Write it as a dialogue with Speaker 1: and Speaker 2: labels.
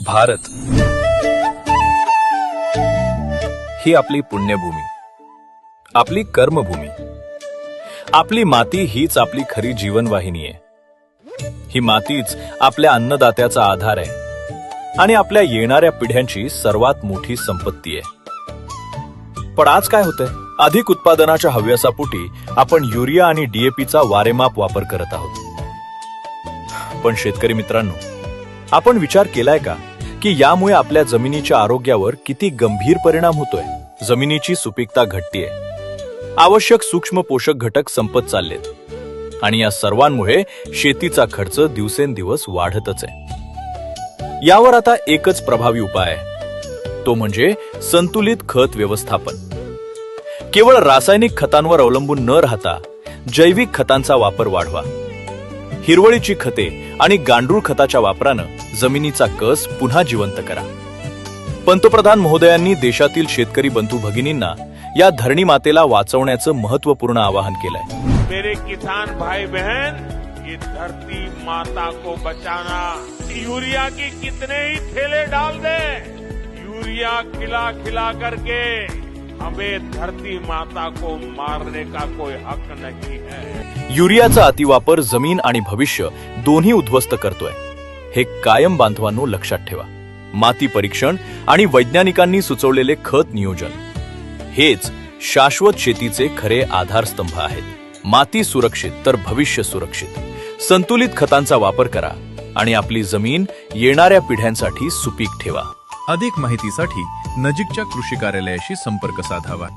Speaker 1: भारत ही आपली पुण्यभूमी, आपली कर्मभूमी, आपली माती हीच आपली खरी जीवनवाहिनी आहे। ही मातीच आपल्या अन्नदात्याचा आधार आहे आणि आपल्या येणाऱ्या पिढ्यांची सर्वात मोठी संपत्ती आहे। पण आज काय होतंय? अधिक उत्पादनाच्या हव्यासापोटी आपण युरिया आणि डीएपीचा वारेमाप वापर करत आहोत। पण शेतकरी मित्रांनो, आपण विचार केलाय का की यामुळे आपल्या जमिनीच्या आरोग्यावर किती गंभीर परिणाम होतोय? जमिनीची सुपीकता घटतेय, आवश्यक सूक्ष्म पोषक घटक संपत चाललेत आणि या सर्वांमुळे शेतीचा खर्च दिवसेंदिवस वाढतच आहे। यावर आता एकच प्रभावी उपाय आहे, तो म्हणजे संतुलित खत व्यवस्थापन। केवळ रासायनिक खतांवर अवलंबून न राहता जैविक खतांचा वापर वाढवा। हिरवळीची खते आणि गांडूळ खताच्या वापरानं जमिनीचा कस पुन्हा जिवंत करा। पंतप्रधान महोदयांनी देशातील शेतकरी बंधू भगिनींना या धरणी मातेला वाचवण्याचं महत्त्वपूर्ण आवाहन केलंय।
Speaker 2: मेरे किसान भाई बहन, ये धरती माता को बचाना, यूरिया की कितने ही थैले डाल दे, यूरिया खिला खिला करके हमें धरती माता को मारने का कोई हक नहीं है।
Speaker 1: युरियाचा अतिवापर जमीन आणि भविष्य दोन्ही उद्ध्वस्त करतोय, हे कायम बांधवांनो लक्षात ठेवा। माती परीक्षण आणि वैज्ञानिकांनी सुचवलेले खत नियोजन हेच शाश्वत शेतीचे खरे आधारस्तंभ आहेत। माती सुरक्षित तर भविष्य सुरक्षित। संतुलित खतांचा वापर करा आणि आपली जमीन येणाऱ्या पिढ्यांसाठी सुपीक ठेवा।
Speaker 3: अधिक माहितीसाठी नजीकच्या कृषी कार्यालयाशी संपर्क साधावा।